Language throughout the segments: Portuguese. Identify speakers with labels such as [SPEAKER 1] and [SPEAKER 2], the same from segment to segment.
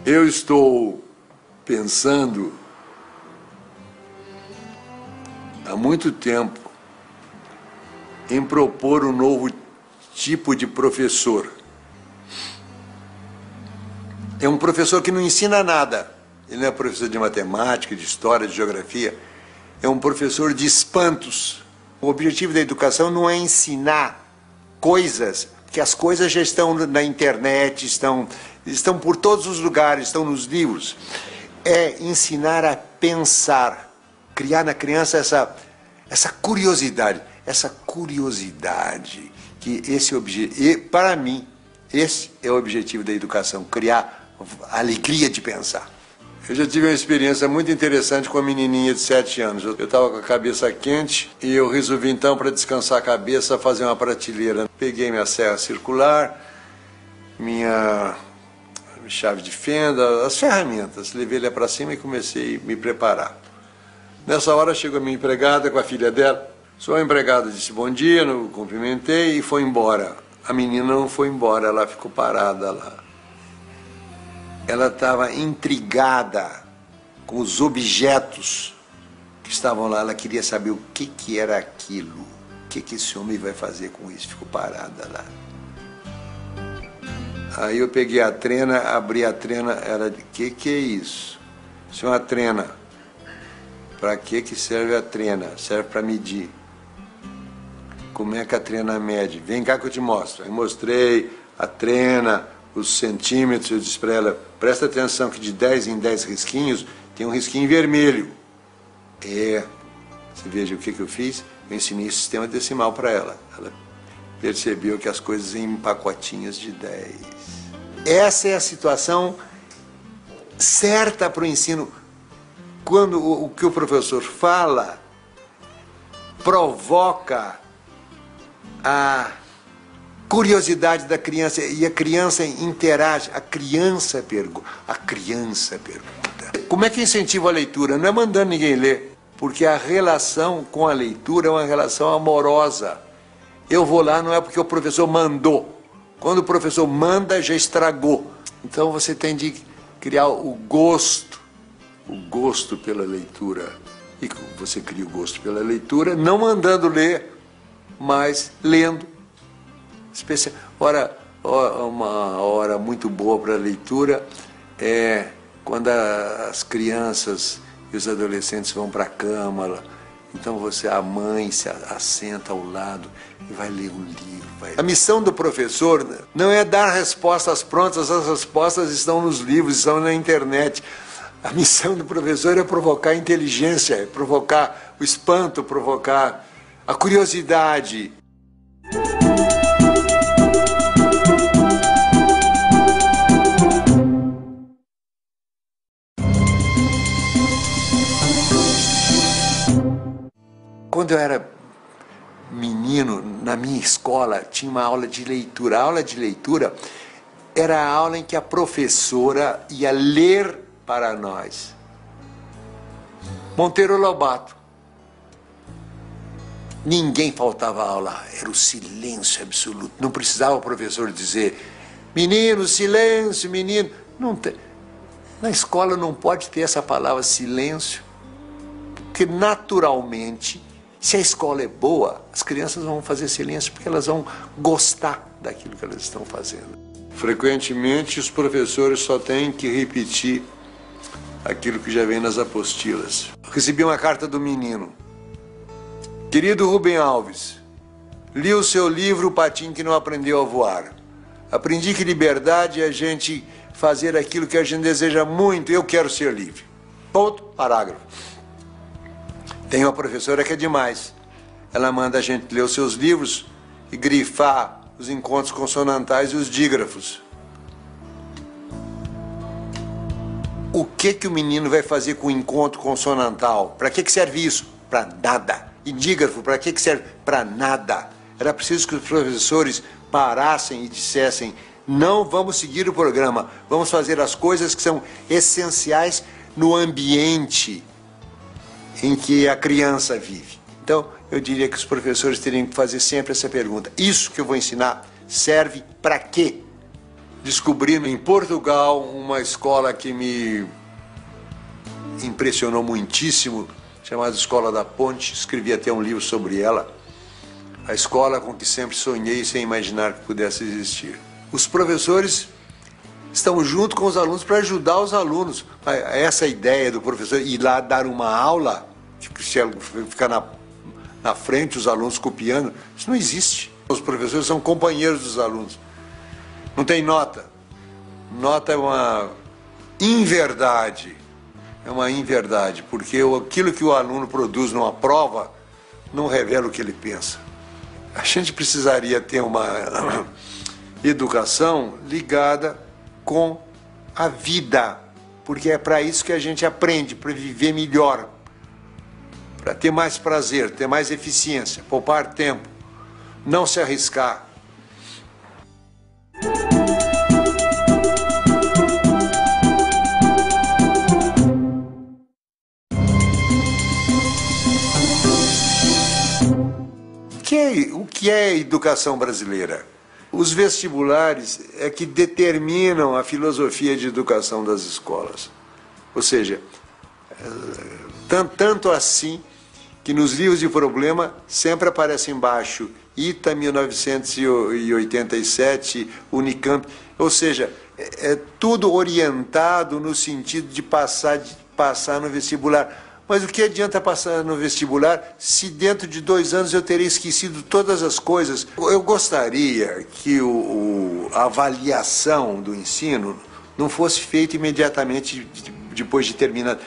[SPEAKER 1] Eu estou pensando há muito tempo em propor um novo tipo de professor. É um professor que não ensina nada. Ele não é professor de matemática, de história, de geografia. É um professor de espantos. O objetivo da educação não é ensinar coisas, porque as coisas já estão na internet, estão por todos os lugares, estão nos livros. É ensinar a pensar, criar na criança essa curiosidade, que para mim, esse é o objetivo da educação, criar a alegria de pensar. Eu já tive uma experiência muito interessante com uma menininha de 7 anos. Eu estava com a cabeça quente e eu resolvi então, para descansar a cabeça, fazer uma prateleira. Peguei minha serra circular, minha chave de fenda, as ferramentas. Levei ela para cima e comecei a me preparar. Nessa hora chegou a minha empregada com a filha dela. Sua empregada disse bom dia, eu cumprimentei e foi embora. A menina não foi embora, ela ficou parada lá. Ela estava intrigada com os objetos que estavam lá. Ela queria saber o que era aquilo. O que esse homem vai fazer com isso? Ficou parada lá. Aí eu peguei a trena, abri a trena. Ela disse, que é isso? Isso é uma trena. Para que serve a trena? Serve para medir. Como é que a trena mede? Vem cá que eu te mostro. Aí mostrei a trena, os centímetros. Eu disse para ela, presta atenção que de 10 em 10 risquinhos tem um risquinho vermelho. Você veja o que eu fiz? Eu ensinei o sistema decimal para ela. Ela percebeu que as coisas em pacotinhos de 10. Essa é a situação certa para o ensino. Quando o que o professor fala provoca a curiosidade da criança e a criança interage, a criança pergunta. Como é que incentiva a leitura? Não é mandando ninguém ler, porque a relação com a leitura é uma relação amorosa. Eu vou lá não é porque o professor mandou. Quando o professor manda, já estragou. Então você tem de criar o gosto pela leitura. E você cria o gosto pela leitura, não mandando ler, mas lendo. Uma hora muito boa para a leitura é quando as crianças e os adolescentes vão para a cama. Então a mãe se assenta ao lado e vai ler um livro. A missão do professor não é dar respostas prontas, as respostas estão nos livros, estão na internet. A missão do professor é provocar a inteligência, é provocar o espanto, provocar a curiosidade. Quando eu era menino, na minha escola, tinha uma aula de leitura. A aula de leitura era a aula em que a professora ia ler para nós. Monteiro Lobato. Ninguém faltava aula, era o silêncio absoluto. Não precisava o professor dizer, menino, silêncio, menino. Não tem. Na escola não pode ter essa palavra silêncio, porque naturalmente, se a escola é boa, as crianças vão fazer silêncio porque elas vão gostar daquilo que elas estão fazendo. Frequentemente, os professores só têm que repetir aquilo que já vem nas apostilas. Recebi uma carta do menino. Querido Rubem Alves, li o seu livro O Patinho que Não Aprendeu a Voar. Aprendi que liberdade é a gente fazer aquilo que a gente deseja muito. Eu quero ser livre. Ponto, parágrafo. Tem uma professora que é demais. Ela manda a gente ler os seus livros e grifar os encontros consonantais e os dígrafos. O que o menino vai fazer com o encontro consonantal? Para que serve isso? Para nada. E dígrafo, para que serve? Para nada. Era preciso que os professores parassem e dissessem, não vamos seguir o programa, vamos fazer as coisas que são essenciais no ambiente em que a criança vive. Então, eu diria que os professores teriam que fazer sempre essa pergunta. Isso que eu vou ensinar serve para quê? descobri em Portugal uma escola que me impressionou muitíssimo, chamada Escola da Ponte. Escrevi até um livro sobre ela. A escola com que sempre sonhei sem imaginar que pudesse existir. Os professores estão junto com os alunos para ajudar os alunos. Essa ideia do professor ir lá dar uma aula, ficar na frente, os alunos copiando, isso não existe. Os professores são companheiros dos alunos. Não tem nota. Nota é uma inverdade. É uma inverdade, porque aquilo que o aluno produz numa prova não revela o que ele pensa. A gente precisaria ter uma educação ligada com a vida, porque é para isso que a gente aprende, para viver melhor, para ter mais prazer, ter mais eficiência, poupar tempo, não se arriscar. O que é a educação brasileira? Os vestibulares é que determinam a filosofia de educação das escolas. Ou seja, tanto assim que nos livros de problema sempre aparece embaixo ITA 1987, Unicamp. Ou seja, é tudo orientado no sentido de passar no vestibular. Mas o que adianta passar no vestibular se dentro de 2 anos eu teria esquecido todas as coisas? Eu gostaria que a avaliação do ensino não fosse feita imediatamente depois de terminado.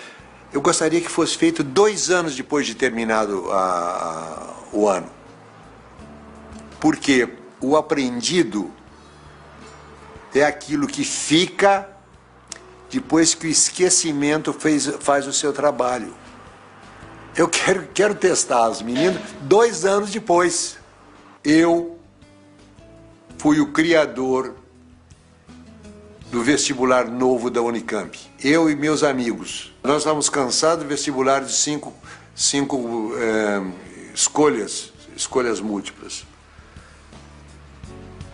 [SPEAKER 1] Eu gostaria que fosse feito 2 anos depois de terminado o ano. Porque o aprendido é aquilo que fica depois que o esquecimento faz o seu trabalho. Eu quero testar os meninos 2 anos depois. Eu fui o criador do vestibular novo da Unicamp. Eu e meus amigos. Nós estávamos cansados do vestibular de cinco escolhas múltiplas.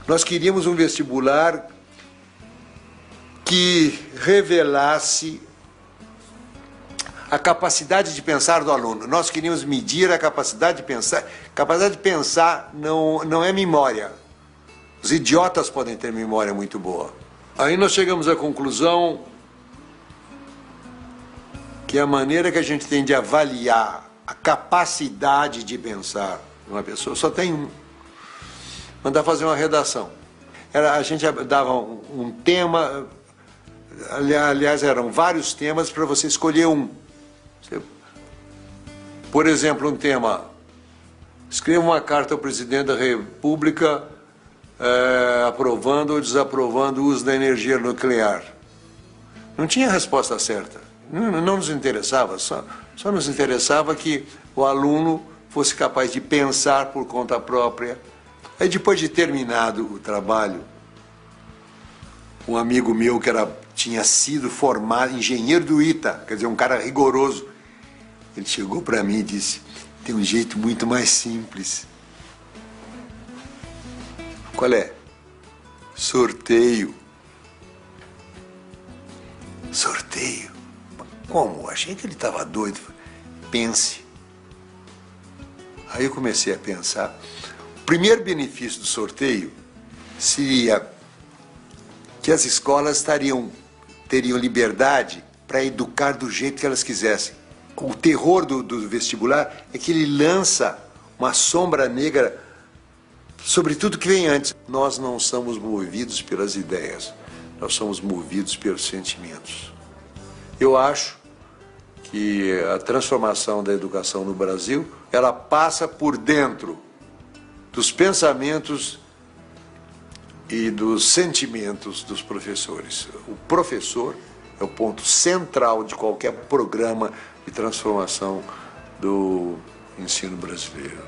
[SPEAKER 1] Nós queríamos um vestibular que revelasse a capacidade de pensar do aluno. Nós queríamos medir a capacidade de pensar. Capacidade de pensar não é memória. Os idiotas podem ter memória muito boa. Aí nós chegamos à conclusão que a maneira que a gente tem de avaliar a capacidade de pensar de uma pessoa só tem um. Mandar fazer uma redação. A gente dava um tema, aliás, eram vários temas para você escolher um. Por exemplo, um tema: escreva uma carta ao presidente da República aprovando ou desaprovando o uso da energia nuclear. Não tinha resposta certa. Não nos interessava, só nos interessava que o aluno fosse capaz de pensar por conta própria. Aí, depois de terminado o trabalho, um amigo meu que tinha sido formado engenheiro do ITA, quer dizer, um cara rigoroso, ele chegou para mim e disse: tem um jeito muito mais simples. Qual é? Sorteio. Sorteio? Como? Achei que ele estava doido. Pense. Aí eu comecei a pensar. O primeiro benefício do sorteio seria que as escolas teriam liberdade para educar do jeito que elas quisessem. O terror do vestibular é que ele lança uma sombra negra sobre tudo que vem antes. Nós não somos movidos pelas ideias, nós somos movidos pelos sentimentos. Eu acho que a transformação da educação no Brasil, ela passa por dentro dos pensamentos e dos sentimentos dos professores. O professor é o ponto central de qualquer programa de transformação do ensino brasileiro.